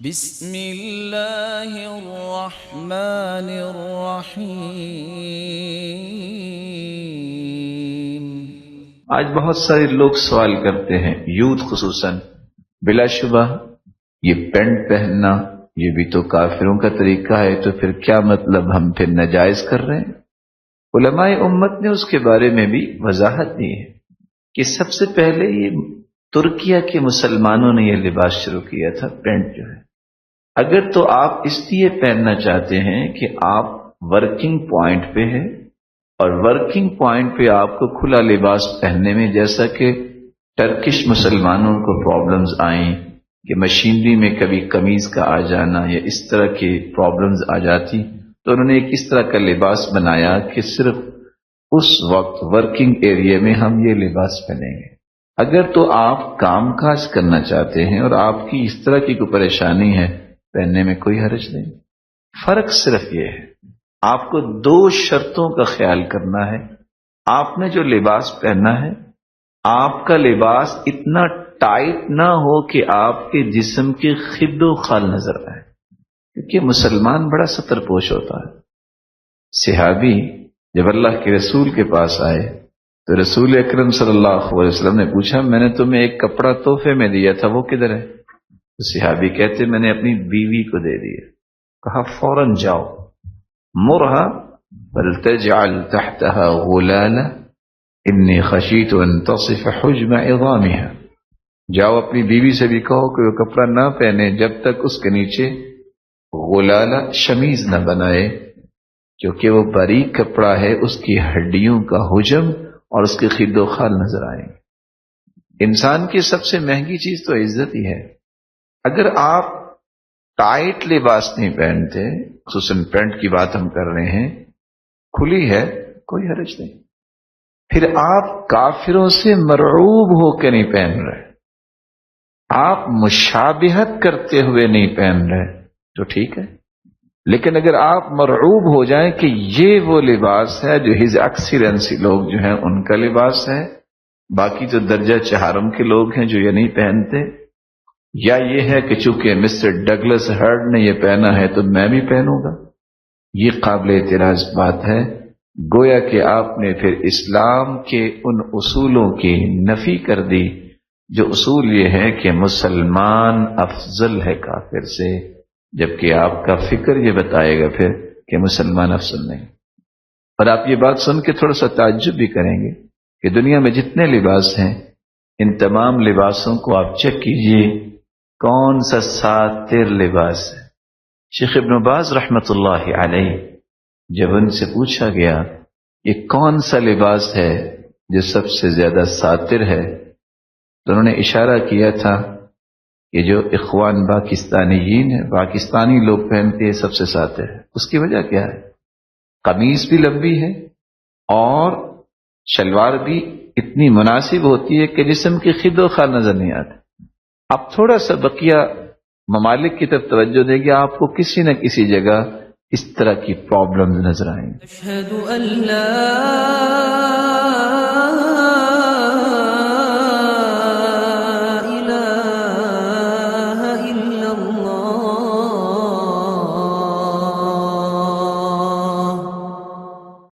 بسم اللہ الرحمن الرحیم۔ آج بہت سارے لوگ سوال کرتے ہیں، یوتھ خصوصاً، بلا شبہ یہ پینٹ پہننا یہ بھی تو کافروں کا طریقہ ہے، تو پھر کیا مطلب ہم پھر ناجائز کر رہے ہیں؟ علماء امت نے اس کے بارے میں بھی وضاحت دی ہے کہ سب سے پہلے یہ ترکیہ کے مسلمانوں نے یہ لباس شروع کیا تھا، پینٹ جو ہے۔ اگر تو آپ اس لیے پہننا چاہتے ہیں کہ آپ ورکنگ پوائنٹ پہ ہیں اور ورکنگ پوائنٹ پہ آپ کو کھلا لباس پہننے میں، جیسا کہ ٹرکش مسلمانوں کو پرابلمز آئیں کہ مشینری میں کبھی قمیض کا آ جانا یا اس طرح کی پرابلمز آ جاتی، تو انہوں نے ایک اس طرح کا لباس بنایا کہ صرف اس وقت ورکنگ ایریا میں ہم یہ لباس پہنیں گے۔ اگر تو آپ کام کاج کرنا چاہتے ہیں اور آپ کی اس طرح کی کوئی پریشانی ہے، پہننے میں کوئی حرج نہیں۔ فرق صرف یہ ہے، آپ کو دو شرطوں کا خیال کرنا ہے۔ آپ نے جو لباس پہننا ہے، آپ کا لباس اتنا ٹائٹ نہ ہو کہ آپ کے جسم کے خد و خال نظر آئے، کیونکہ مسلمان بڑا ستر پوش ہوتا ہے۔ صحابی جب اللہ کے رسول کے پاس آئے تو رسول اکرم صلی اللہ علیہ وسلم نے پوچھا، میں نے تمہیں ایک کپڑا تحفے میں دیا تھا، وہ کدھر ہے؟ تو صحابی کہتے، میں نے اپنی بیوی کو دے دیا۔ کہا فوراً جاؤ، مرها فلتجعل تحتها غلالا انی خشیت ان تصف حجم عظامها۔ جاؤ اپنی بیوی سے بھی کہو کہ وہ کپڑا نہ پہنے جب تک اس کے نیچے غلالہ شمیز نہ بنائے، کیونکہ وہ باریک کپڑا ہے، اس کی ہڈیوں کا حجم اور اس کے خد و خال نظر آئیں گے۔ انسان کی سب سے مہنگی چیز تو عزت ہی ہے۔ اگر آپ ٹائٹ لباس نہیں پہنتے، خصوصاً پینٹ کی بات ہم کر رہے ہیں، کھلی ہے، کوئی حرج نہیں۔ پھر آپ کافروں سے مرعوب ہو کے نہیں پہن رہے، آپ مشابہت کرتے ہوئے نہیں پہن رہے تو ٹھیک ہے۔ لیکن اگر آپ مرعوب ہو جائیں کہ یہ وہ لباس ہے جو ہز ایکسیلنسی لوگ جو ہیں ان کا لباس ہے، باقی جو درجہ چہارم کے لوگ ہیں جو یہ نہیں پہنتے، یا یہ ہے کہ چونکہ مسٹر ڈگلس ہرڈ نے یہ پہنا ہے تو میں بھی پہنوں گا، یہ قابل اعتراض بات ہے۔ گویا کہ آپ نے پھر اسلام کے ان اصولوں کی نفی کر دی جو اصول یہ ہے کہ مسلمان افضل ہے کافر سے، جبکہ آپ کا فکر یہ بتائے گا پھر کہ مسلمان افضل نہیں۔ اور آپ یہ بات سن کے تھوڑا سا تعجب بھی کریں گے کہ دنیا میں جتنے لباس ہیں، ان تمام لباسوں کو آپ چیک کیجئے، کون سا ساتر لباس ہے؟ شیخ ابن باز رحمت اللہ علیہ جب ان سے پوچھا گیا یہ کون سا لباس ہے جو سب سے زیادہ ساتر ہے، تو انہوں نے اشارہ کیا تھا کہ جو اخوان پاکستانیین ہیں، پاکستانی لوگ پہنتے ہیں، سب سے ساتر ہے۔ اس کی وجہ کیا ہے؟ قمیص بھی لمبی ہے اور شلوار بھی اتنی مناسب ہوتی ہے کہ جسم کی خد و خال نظر نہیں آتے۔ آپ تھوڑا سا بقیہ ممالک کی طرف توجہ دیں گے، آپ کو کسی نہ کسی جگہ اس طرح کی پرابلم نظر آئیں گی۔ اشہد ان لا